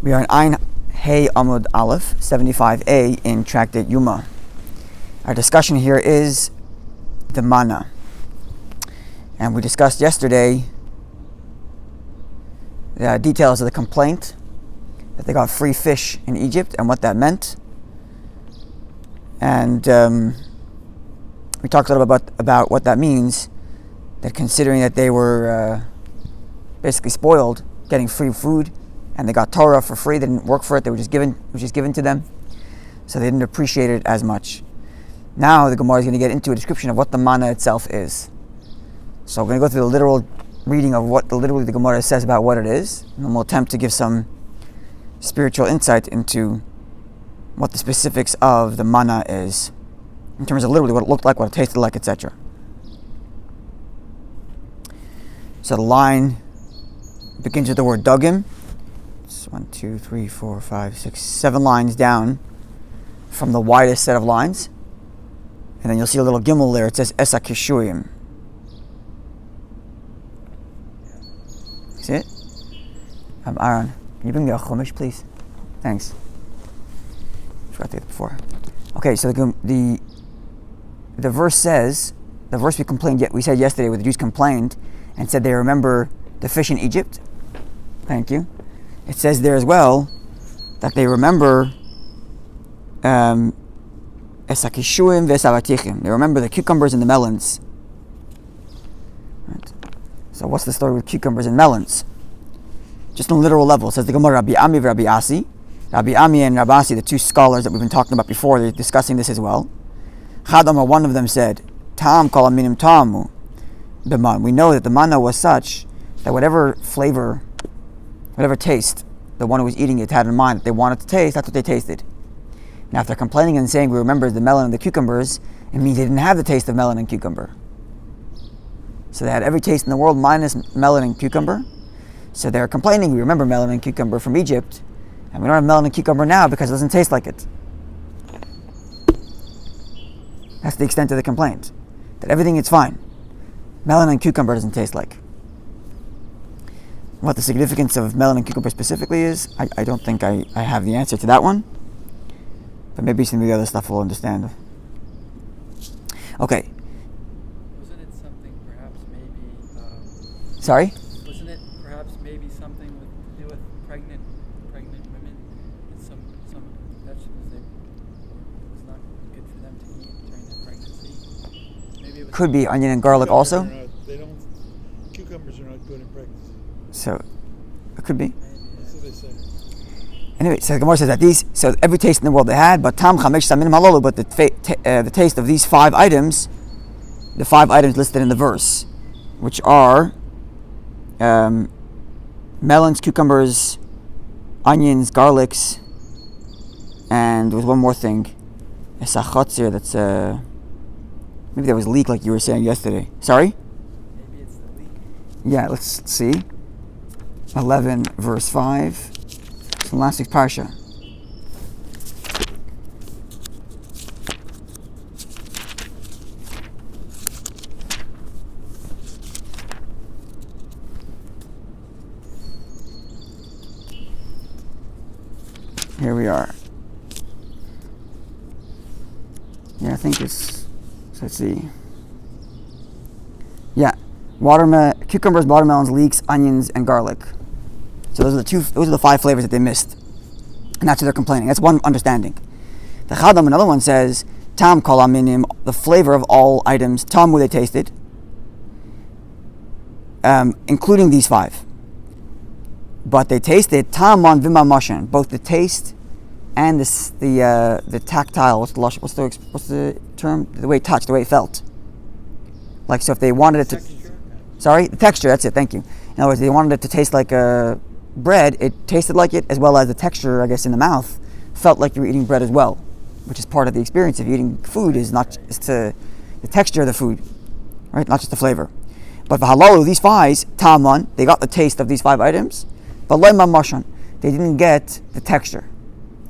We are in Ein Hey Amud Aleph, 75a in Tractate Yoma. Our discussion here is the Manna. And we discussed yesterday the details of the complaint that they got free fish in Egypt and what that meant. And we talked a little bit about what that means, that considering that they were basically spoiled, getting free food, and they got Torah for free. They didn't work for it. It was just given to them. So they didn't appreciate it as much. Now the Gemara is going to get into a description of what the manna itself is. So we're going to go through the literal reading of what literally the Gemara says about what it is. And then we'll attempt to give some spiritual insight into what the specifics of the manna is, in terms of literally what it looked like, what it tasted like, etc. So the line begins with the word dugim. 1, 2, 3, 4, 5, 6, 7 lines down from the widest set of lines. And then you'll see a little gimel there. It says Esa Kishuyim. See it? Aaron, can you bring me a chumash, please? Thanks. Forgot to do it before. Okay, so the verse says, the verse we said yesterday where the Jews complained and said they remember the fish in Egypt. Thank you. It says there as well that they remember esakishuim v'esavatichim. They remember the cucumbers and the melons. Right. So what's the story with cucumbers and melons? Just on a literal level. It says the Gemara, Rabbi Ami v'Rabbi Asi. Rabbi Ami and Rabbi Asi, the two scholars that we've been talking about before, they're discussing this as well. Chadamar, one of them said, Tam kol aminim tamu b'man. We know that the manna was such that whatever flavor, whatever taste the one who was eating it had in mind that they wanted to taste, that's what they tasted. Now if they're complaining and saying we remember the melon and the cucumbers, it means they didn't have the taste of melon and cucumber. So they had every taste in the world minus melon and cucumber. So they're complaining we remember melon and cucumber from Egypt, and we don't have melon and cucumber now because it doesn't taste like it. That's the extent of the complaint. That everything is fine. Melon and cucumber doesn't taste like. What the significance of melon and cucumber specifically is, I don't think I have the answer to that one. But maybe some of the other stuff we'll understand. Okay. Wasn't it something perhaps maybe... Sorry? Wasn't it perhaps maybe something to do with pregnant women? And some vegetables it was not good for them to eat during their pregnancy? Maybe it was Could be onion and garlic also. Cucumbers are not good in pregnancy. So, it could be. That's what they say. Anyway, so the Gemara says that so every taste in the world they had, but tam chamesh samin malolu, but the taste of these 5 items, the 5 items listed in the verse, which are melons, cucumbers, onions, garlics, and there was one more thing, a sachotzir, that's maybe that was leek like you were saying yesterday. Sorry? Maybe it's the leek. Yeah, let's see. 11 verse 5. It's from last week's parsha. Here we are. Yeah, I think it's, so let's see. Yeah, cucumbers, watermelons, leeks, onions, and garlic. So those are the 5 flavors that they missed. And that's what they're complaining. That's one understanding. The Chadam, another one says, Tam kol aminim, the flavor of all items, tamu they tasted, including these 5. But they tasted tamon v'mamashan, both the taste and the tactile. What's the term? The way it touched, the way it felt. Like, so if they wanted it to... Texture? Sorry? The texture, that's it, thank you. In other words, they wanted it to taste like bread, it tasted like it, as well as the texture, I guess, in the mouth, felt like you were eating bread as well, which is part of the experience of eating food, is the texture of the food, right? Not just the flavor. But for halalu, these 5, taman, they got the taste of these 5 items, but loy mamashan, they didn't get the texture.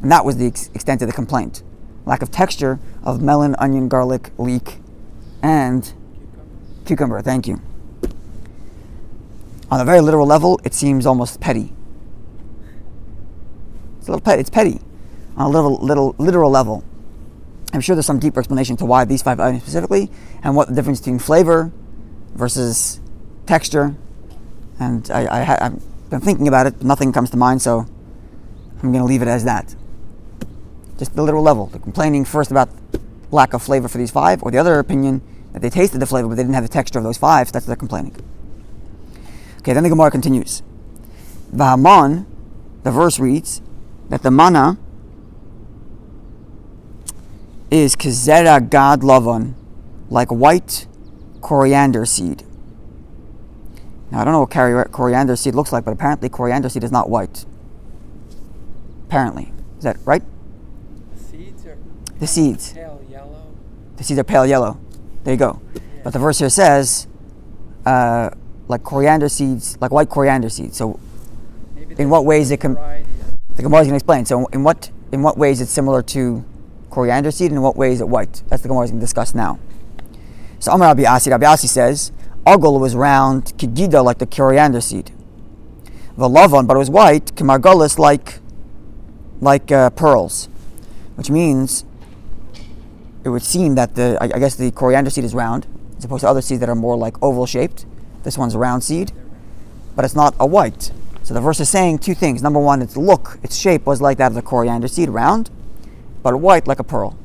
And that was the extent of the complaint. Lack of texture of melon, onion, garlic, leek, and cucumber, thank you. On a very literal level, it seems almost petty. It's a little petty. It's petty on a little literal level. I'm sure there's some deeper explanation to why these 5 items specifically, and what the difference between flavor versus texture. And I've been thinking about it, but nothing comes to mind, so I'm going to leave it as that. Just the literal level. They're complaining first about lack of flavor for these 5, or the other opinion that they tasted the flavor but they didn't have the texture of those 5, so that's what they're complaining. Okay, then the Gemara continues. V'haman, the verse reads that the manna is kezera gad lavan, like white coriander seed. Now I don't know what coriander seed looks like, but apparently coriander seed is not white. Apparently. Is that right? The seeds are The seeds. pale yellow. The seeds are pale yellow. There you go. Yeah. But the verse here says, like coriander seeds, like white coriander seeds. So Maybe in what ways it can... variety The Gemara is going to explain. So in what ways it's similar to coriander seed, and in what ways it's white? That's the Gemara is going to discuss now. So Amar Rabbi Asi says, Agol was round, kigida, like the coriander seed. V'lavan, but it was white, kimargolis, like pearls. Which means, it would seem that I guess the coriander seed is round, as opposed to other seeds that are more like oval shaped. This one's a round seed, but it's not a white. So the verse is saying 2 things. Number one, its shape was like that of the coriander seed, round, but white like a pearl.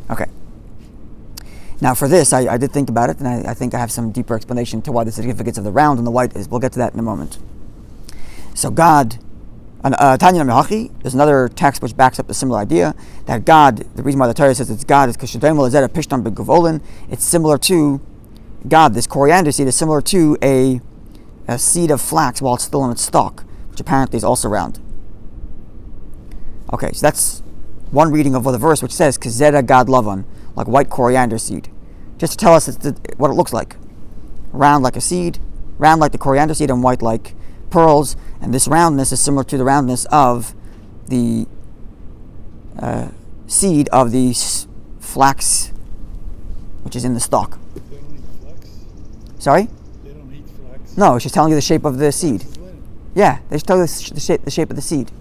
Okay. Now for this, I did think about it, and I think I have some deeper explanation to why the significance of the round and the white is. We'll get to that in a moment. So God, Tanya Mehachi, there's another text which backs up the similar idea, that God, the reason why the Torah says it's God is because it's similar to God. This coriander seed is similar to a seed of flax while it's still in its stalk, which apparently is also round. Okay, so that's one reading of the verse which says Kezera gad lavan, like white coriander seed, just to tell us what it looks like. Round like a seed, round like the coriander seed, and white like pearls. And this roundness is similar to the roundness of the seed of the flax, which is in the stalk. They don't eat flax? Sorry? They don't eat flax? No, she's telling you the shape of the seed. Linen. Yeah, they just tell you the shape of the seed.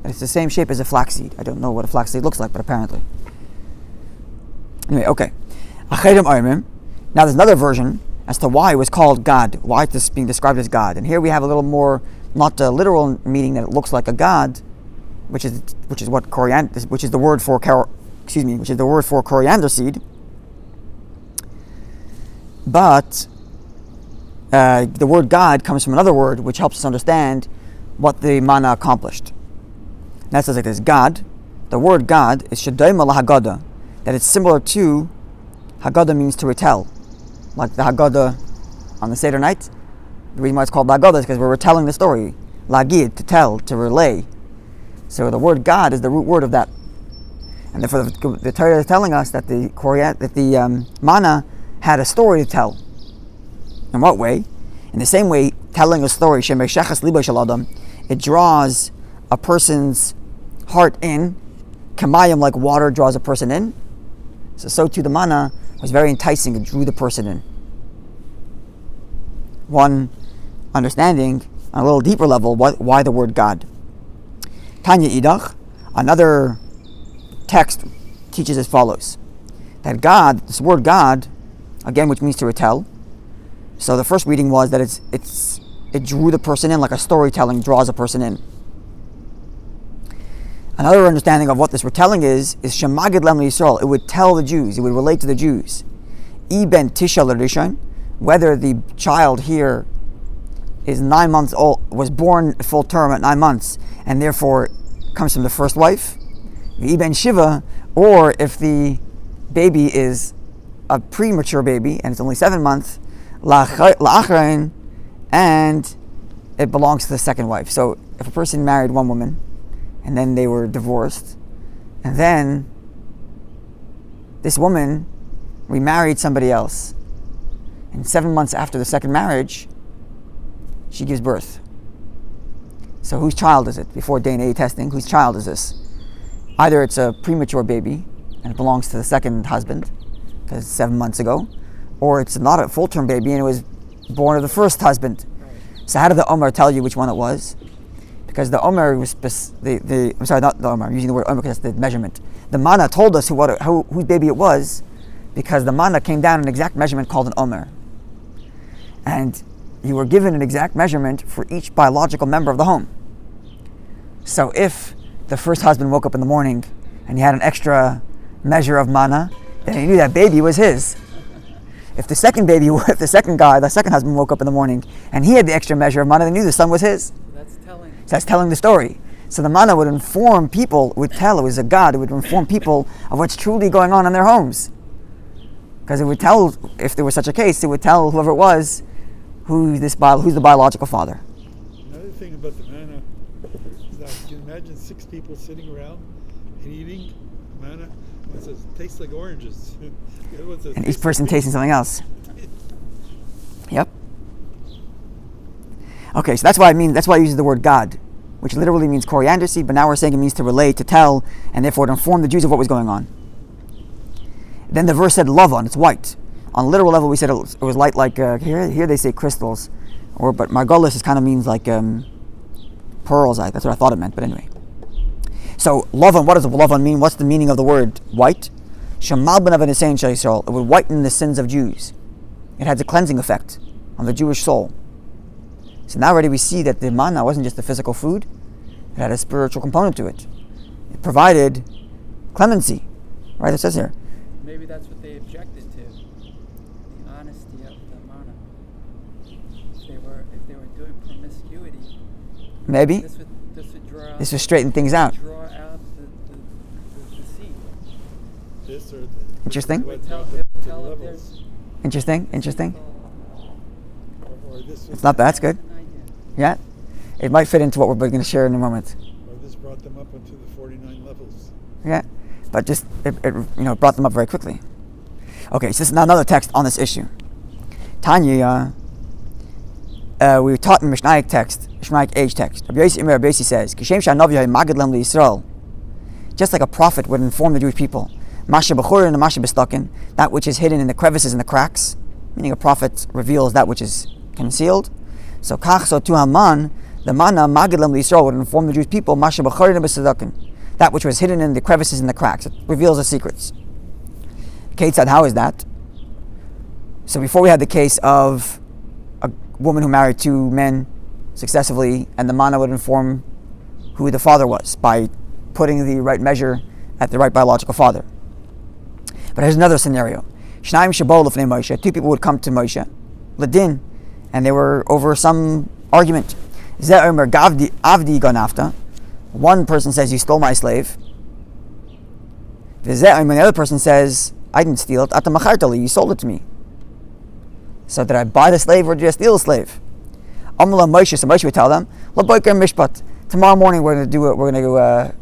And it's the same shape as a flax seed. I don't know what a flax seed looks like, but apparently. Anyway, okay. Now there's another version as to why it was called God, why it's being described as God. And here we have a little more, not the literal meaning that it looks like a god, which is what coriander, which is the word for coriander seed. But the word God comes from another word which helps us understand what the manna accomplished. And that says like this: God, the word God is shadaima lahagada, that it's similar to Haggadah means to retell, like the Haggadah on the Seder night. The reason why it's called Haggadah is because we're retelling the story. Lagid, to tell, to relay. So the word God is the root word of that. And therefore the Torah is telling us that the manna had a story to tell. In what way? In the same way, telling a story, it draws a person's heart in, kamayim, like water draws a person in. So too the manna was very enticing, it drew the person in. One understanding, on a little deeper level, why the word God. Tanya Idach, another text teaches as follows: that God, this word God, again, which means to retell. So the first reading was that it drew the person in, like a storytelling draws a person in. Another understanding of what this retelling is Shemagid Lem Yisrael. It would tell the Jews, it would relate to the Jews. Iben Tisha L'Rishon, whether the child here is 9 months old, was born full term at 9 months, and therefore comes from the first wife. Iben Shiva, or if the baby is a premature baby and it's only 7 months, La'achrein, and it belongs to the second wife. So if a person married one woman, and then they were divorced, and then this woman remarried somebody else, and 7 months after the second marriage, she gives birth. So whose child is it? Before DNA testing, whose child is this? Either it's a premature baby, and it belongs to the second husband, because it's 7 months ago, or it's not a full-term baby, and it was born of the first husband. So how did the Omar tell you which one it was? because the omer was I'm sorry, not the omer. I'm using the word omer because that's the measurement. The manna told us whose baby it was, because the manna came down in an exact measurement called an omer, and you were given an exact measurement for each biological member of the home. So if the first husband woke up in the morning and he had an extra measure of manna, then he knew that baby was his. If the second husband woke up in the morning and he had the extra measure of manna, they knew the son was his. That's telling. So that's telling the story. So the manna would inform people, it was a God, it would inform people of what's truly going on in their homes. Because it would tell, if there was such a case, it would tell whoever it was who's the biological father. Another thing about the manna is that you can imagine 6 people sitting around and eating manna. One says, tastes like oranges. The other one says, And each person tasting something else. Yep. Okay, so that's why I use the word God, which literally means coriander seed, but now we're saying it means to relate, to tell, and therefore to inform the Jews of what was going on. Then the verse said lavan, it's white. On a literal level, we said it was light like, here they say crystals, but margolis kind of means like pearls. That's what I thought it meant, but anyway. So lavan, what does lavan mean? What's the meaning of the word white? Shemal ben Avinisein Shel Yisrael. It would whiten the sins of Jews. It has a cleansing effect on the Jewish soul. So now already we see that the manna wasn't just a physical food, it had a spiritual component to it. It provided clemency, right? It says here. Maybe that's what they objected to, the honesty of the manna. If they were doing promiscuity, Maybe. this would draw out. This would straighten things out. Draw out the seed. this or Interesting. what It would the tell if levels. there's Interesting. Or this It's not bad, it's good. an idea. Yeah. It might fit into what we're going to share in a moment. Or this brought them up into the 49 levels. Yeah. But just, it brought them up very quickly. Okay, so this is now another text on this issue. Tanya, we taught in Mishnaic text, Mishnaic age text. Rabbi Yossi says, "Kishem sha'anavi ha'magid lem liYisrael." Just like a prophet would inform the Jewish people, Masha b'churin and Masha b'stokin, that which is hidden in the crevices and the cracks, meaning a prophet reveals that which is concealed. So kach so tu haman, the manna magid lem liYisrael would inform the Jewish people, Masha b'churin and b'stokin, that which was hidden in the crevices and the cracks. It reveals the secrets. Kate said, how is that? So before we had the case of a woman who married 2 men successively, and the manna would inform who the father was by putting the right measure at the right biological father. But here's another scenario. Shnaim shabol lefnei Moshe. 2 people would come to Moshe, ladin, and they were over some argument. Zeh omer gavdi avdi ganafta. One person says, you stole my slave. V'zeh omer, the other person says, I didn't steal it. Ata machartali, you sold it to me. So did I buy the slave or did I steal the slave? Amala Moshe, so Moshe would tell them, Laboiker mishpat. Tomorrow morning we're going to do it. We're going to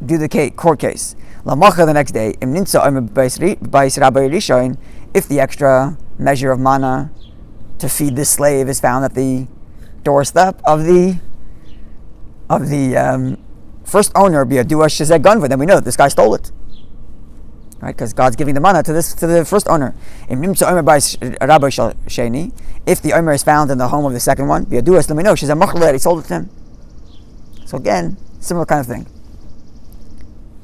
do the court case. Lamacha the next day. Im ninsa omer b'bais Rabbi Rishon. If the extra measure of manna to feed this slave is found at the doorstep of the first owner, be a dua shezeh gunva, then we know that this guy stole it. Right, because God's giving the manna to the first owner. If the omer is found in the home of the second one, then we know he sold it to him. So again, similar kind of thing.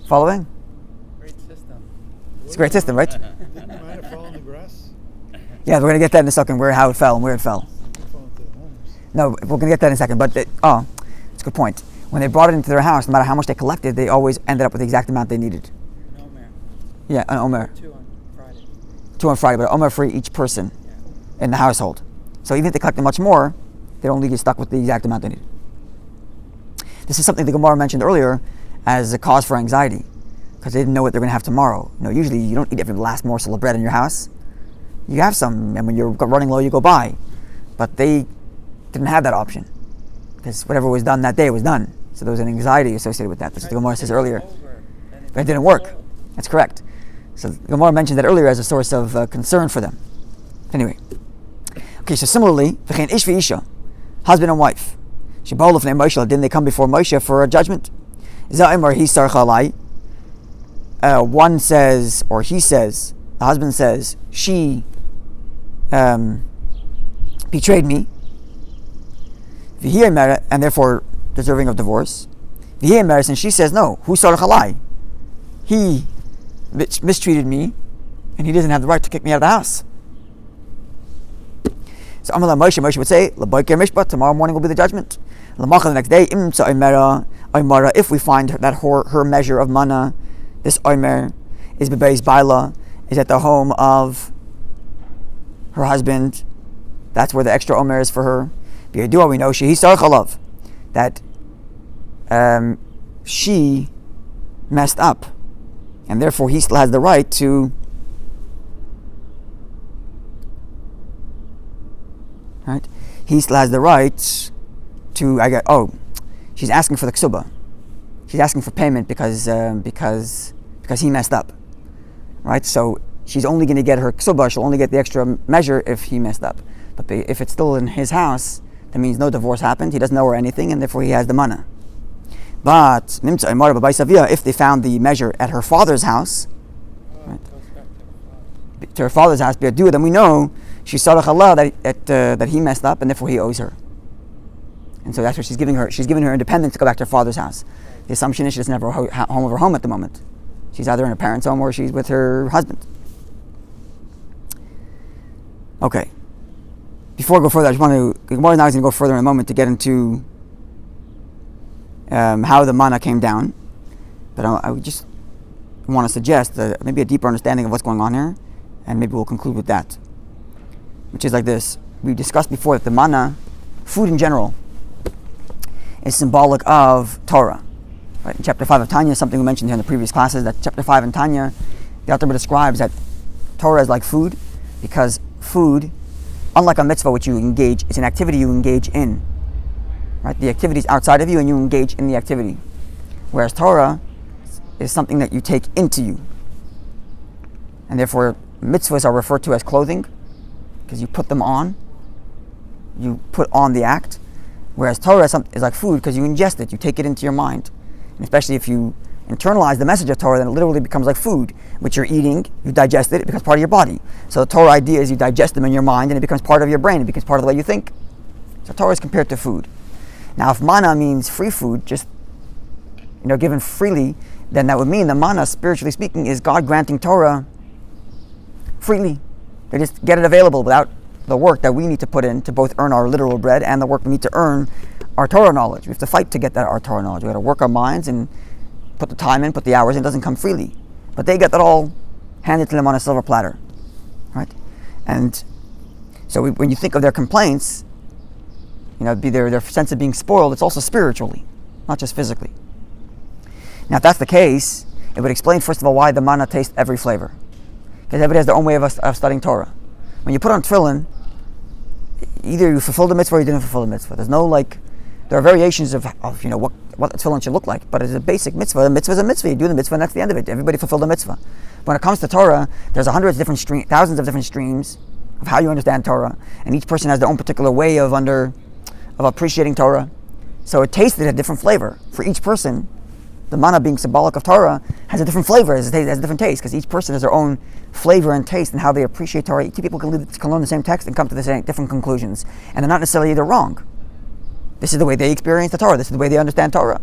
Following? Great system. It's a great system, right? Didn't the manna fall in the grass? Yeah, we're going to get that in a second, how it fell and where it fell. It didn't fall into the homes. No, we're going to get that in a second. But it's a good point. When they brought it into their house, no matter how much they collected, they always ended up with the exact amount they needed. An omer. Yeah, an omer. 2 on Friday. 2 on Friday, but an omer for each person in the household. So even if they collected much more, they only get stuck with the exact amount they needed. This is something the Gemara mentioned earlier as a cause for anxiety, because they didn't know what they're going to have tomorrow. Usually you don't eat every last morsel of bread in your house. You have some, and when you're running low, you go buy. But they didn't have that option, because whatever was done that day was done. So there was an anxiety associated with that. That's what the Gemara says earlier. But it didn't work. That's correct. So the Gemara mentioned that earlier as a source of concern for them. Anyway. Okay, so similarly, v'chein ish v'isha, husband and wife. Sheba'u lefnei Moshe, didn't they come before Moshe for a judgment? Za'imar hi sarcha alai. One says, or he says, the husband says, she betrayed me. And therefore deserving of divorce. V'yemeres, and she says, no, hu sarach alai. He mistreated me, and he doesn't have the right to kick me out of the house. So Amar Moshe would say, L'boiker mishpat, tomorrow morning will be the judgment. L'machal, the next day, imsa oimara, if we find that her measure of mana, this oimer, is bebeis baila, is at the home of her husband, that's where the extra omer is for her. B'yadua, we know shehi sarach alav, that she messed up, and therefore he still has the right to he still has the right to she's asking for the ksuba. She's asking for payment because he messed up. Right? So she's only going to get her ksuba, she'll only get the extra measure if he messed up. But if it's still in his house, that means no divorce happened, he doesn't know her anything, and therefore he has the mana. But if they found the measure at her father's house, right, to her father's house, then we know she's sarach Allah that he messed up, and therefore he owes her. And so that's what she's giving her. She's giving her independence to go back to her father's house. The assumption is she doesn't have a home of her home at the moment. She's either in her parents' home or she's with her husband. Okay. Before I go further, I just want to. Gemara now is going to go further in a moment to get into how the manna came down. But I would just want to suggest maybe a deeper understanding of what's going on here, and maybe we'll conclude with that. Which is like this. We discussed before that the manna, food in general, is symbolic of Torah. Right? In chapter 5 of Tanya, something we mentioned here in the previous classes, that chapter 5 in Tanya, the author describes that Torah is like food, because food, unlike a mitzvah which you engage, it's an activity you engage in. Right? The activity is outside of you and you engage in the activity. Whereas Torah is something that you take into you. And therefore, mitzvahs are referred to as clothing, because you put them on. You put on the act. Whereas Torah is like food, because you ingest it, you take it into your mind. And especially if you internalize the message of Torah, then it literally becomes like food, which you're eating, you digest it, it becomes part of your body. So the Torah idea is you digest them in your mind, and it becomes part of your brain, it becomes part of the way you think. So Torah is compared to food. Now if manna means free food, just given freely, then that would mean the manna, spiritually speaking, is God granting Torah freely. They just get it available without the work that we need to put in to both earn our literal bread and the work we need to earn our Torah knowledge. We have to fight to get our Torah knowledge. We got to work our minds and put the time in, put the hours in. It doesn't come freely. But they get that all handed to them on a silver platter. Right? And so when you think of their complaints, be their sense of being spoiled, it's also spiritually, not just physically. Now if that's the case, it would explain first of all why the manna tastes every flavor. Because everybody has their own way of studying Torah. When you put on tefillin, either you fulfill the mitzvah or you didn't fulfill the mitzvah. There's no there are variations of what the tefillin should look like, but it's a basic mitzvah. The mitzvah is a mitzvah. You do the mitzvah, and that's the end of it. Everybody fulfilled the mitzvah. When it comes to Torah, there's thousands of different streams of how you understand Torah, and each person has their own particular way of appreciating Torah. So it tasted a different flavor for each person. The manna, being symbolic of Torah, has a different flavor, has a different taste, because each person has their own flavor and taste and how they appreciate Torah. Two people can learn the same text and come to the same different conclusions, and they're not necessarily either wrong. This is the way they experience the Torah. This is the way they understand Torah.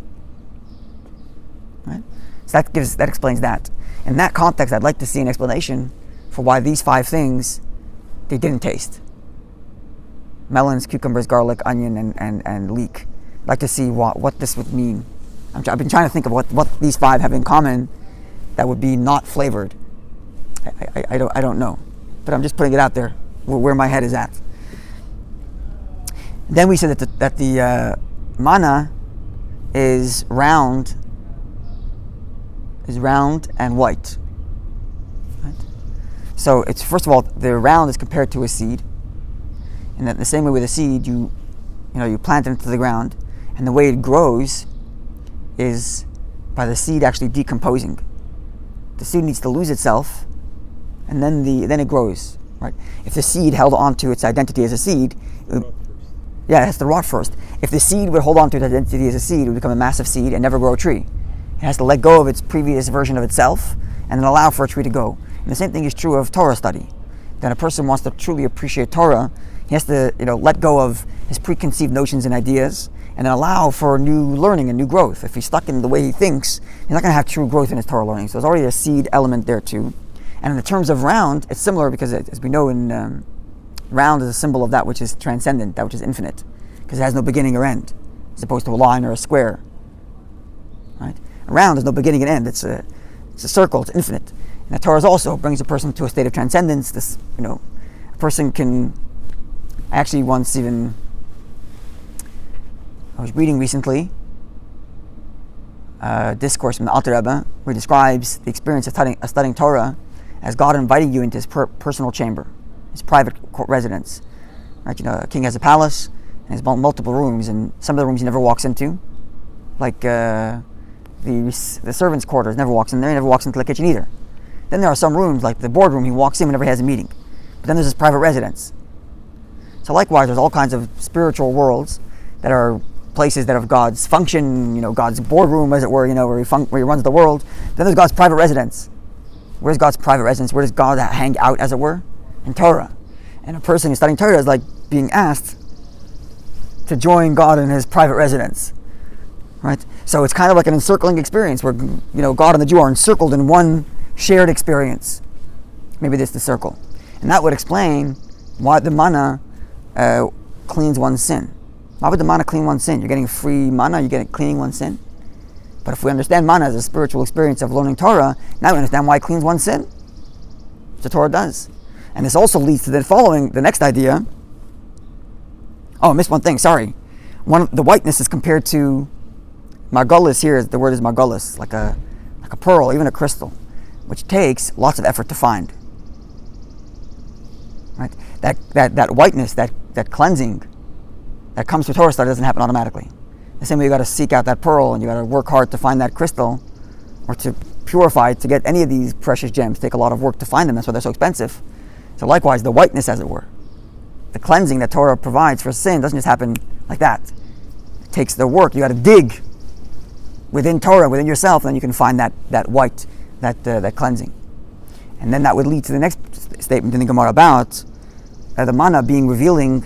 Right? So that explains that. In that context, I'd like to see an explanation for why these 5 things they didn't taste: melons, cucumbers, garlic, onion, and leek. I'd like to see what this would mean. I've been trying to think of what these 5 have in common that would be not flavored. I don't know, but I'm just putting it out there where my head is at. Then we said that the manna is round and white. Right? So it's, first of all, the round is compared to a seed, and that the same way with a seed, you plant it into the ground, and the way it grows is by the seed actually decomposing. The seed needs to lose itself, and then it grows. Right? If the seed held on to its identity as a seed, it has to rot first. If the seed would hold on to its identity as a seed, it would become a massive seed and never grow a tree. It has to let go of its previous version of itself and then allow for a tree to go. And the same thing is true of Torah study. When a person wants to truly appreciate Torah, he has to let go of his preconceived notions and ideas, and then allow for new learning and new growth. If he's stuck in the way he thinks, he's not going to have true growth in his Torah learning. So there's already a seed element there too. And in the terms of round, it's similar because, as we know, in round is a symbol of that which is transcendent, that which is infinite, because it has no beginning or end, as opposed to a line or a square. Right? A round has no beginning and end. It's a circle. It's infinite. And the Torah also brings a person to a state of transcendence. This, a person can. I actually once even. I was reading recently a discourse from the Alter Rebbe where he describes the experience of studying Torah as God inviting you into his personal chamber, his private residence. Right? A king has a palace and has multiple rooms, and some of the rooms he never walks into, like the servants' quarters, never walks in there. He never walks into the kitchen either. Then there are some rooms, like the boardroom, he walks in whenever he has a meeting. But then there's his private residence. So likewise, there's all kinds of spiritual worlds that are places that have God's function, God's boardroom, as it were, where he runs the world. Then there's God's private residence. Where's God's private residence? Where does God hang out, as it were? In Torah. And a person who's studying Torah is like being asked to join God in his private residence. Right? So it's kind of like an encircling experience where, God and the Jew are encircled in one shared experience. Maybe this is the circle. And that would explain why the manna cleans one's sin. Why would the manna clean one's sin? You're getting free manna, you're getting cleaning one's sin. But if we understand manna as a spiritual experience of learning Torah, now we understand why it cleans one's sin. The Torah does. And this also leads to the next idea. Oh, I missed one thing, sorry. The whiteness is compared to margulis. Here, the word is margulis, like a pearl, even a crystal, which takes lots of effort to find. Right? That whiteness, that cleansing that comes through Torah study doesn't happen automatically. The same way you got to seek out that pearl and you got to work hard to find that crystal, or to purify it, to get any of these precious gems take a lot of work to find them. That's why they're so expensive. So likewise, the whiteness, as it were, the cleansing that Torah provides for sin doesn't just happen like that. It takes the work. You got to dig within Torah, within yourself, and then you can find that white, that cleansing. And then that would lead to the next statement in the Gemara about the manna being revealing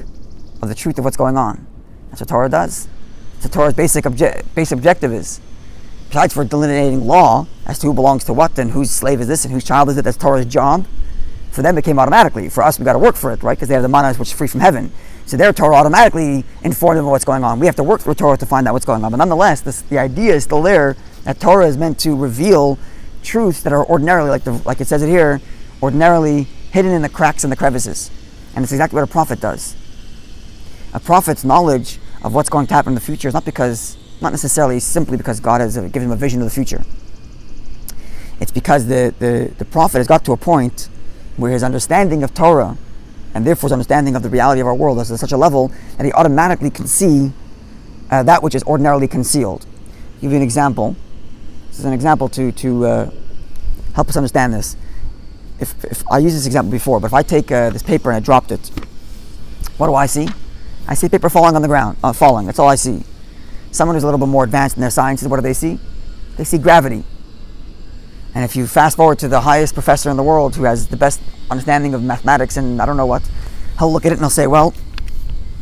of the truth of what's going on. That's what Torah does. So Torah's base objective is, besides for delineating law as to who belongs to what and whose slave is this and whose child is it, that's Torah's job. For them it came automatically. For us, we got to work for it, right? Because they have the manna which is free from heaven. So their Torah automatically informed them of what's going on. We have to work through Torah to find out what's going on. But nonetheless, the idea is still there, that Torah is meant to reveal truths that are ordinarily, like it says it here, ordinarily hidden in the cracks and the crevices. And it's exactly what a prophet does. A prophet's knowledge of what's going to happen in the future is not necessarily simply because God has given him a vision of the future. It's because the prophet has got to a point where his understanding of Torah, and therefore his understanding of the reality of our world, is at such a level that he automatically can see that which is ordinarily concealed. I'll give you an example. This is an example to help us understand this. If I used this example before, but if I take this paper and I dropped it, what do I see? I see paper falling on the ground, falling. That's all I see. Someone who's a little bit more advanced in their sciences, what do they see? They see gravity. And if you fast forward to the highest professor in the world who has the best understanding of mathematics and I don't know what, he'll look at it and he'll say, well,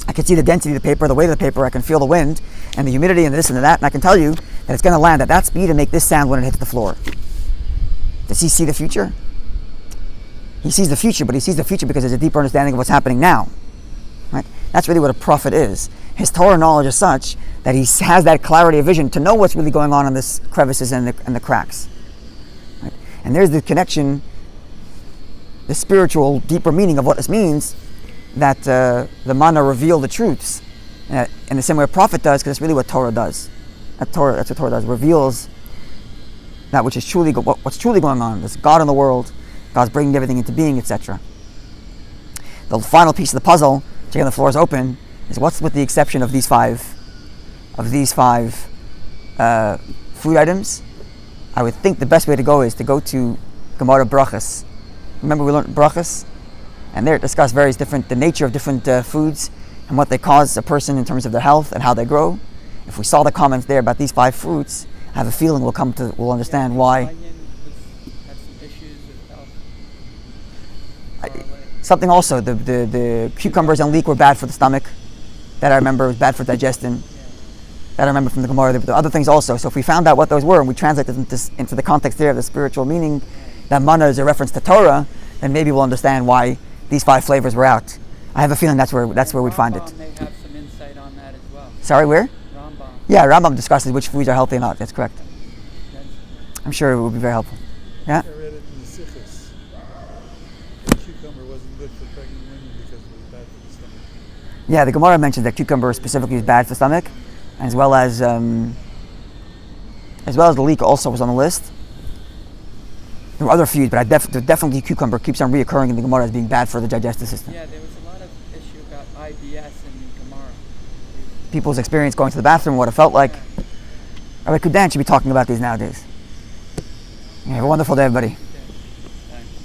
I can see the density of the paper, the weight of the paper, I can feel the wind and the humidity and this and that, and I can tell you that it's going to land at that speed and make this sound when it hits the floor. Does he see the future? He sees the future, but he sees the future because there's a deeper understanding of what's happening now. Right? That's really what a prophet is. His Torah knowledge is such that he has that clarity of vision to know what's really going on in the crevices and the cracks. Right? And there's the connection, the spiritual, deeper meaning of what this means, that the manna reveal the truths. In the same way a prophet does, because that's really what Torah does. That's what Torah does. Reveals that which is truly what's truly going on. There's God in the world. God's bringing everything into being, etc. The final piece of the puzzle, again the floor is open, is what's with the exception of these five food items. I would think the best way to go is to go to Gemara Brachas. Remember we learned Brachas? And there it discussed the nature of different foods and what they cause a person in terms of their health and how they grow. If we saw the comments there about these 5 fruits, I have a feeling we'll understand why. Something also, the cucumbers and leek were bad for the stomach. That I remember was bad for digestion. That I remember from the Gemara. There were other things also. So if we found out what those were and we translate them into the context there of the spiritual meaning, that manna is a reference to Torah, then maybe we'll understand why these 5 flavors were out. I have a feeling that's where we'd find it. Rambam may have some insight on that as well. Sorry, where? Rambam. Yeah, Rambam discusses which foods are healthy or not. That's correct. I'm sure it would be very helpful. Yeah? I read it in the Sikhs. The cucumber wasn't good for pregnant women because it was bad for the stomach. Yeah, the Gemara mentions that cucumber specifically is bad for stomach, as well as the leek also was on the list. There were other foods, but definitely cucumber keeps on reoccurring in the Gemara as being bad for the digestive system. Yeah, there was a lot of issue about IBS in the Gemara. People's experience going to the bathroom, what it felt like. Rabbi Kudan should be talking about these nowadays. Yeah, have a wonderful day, everybody.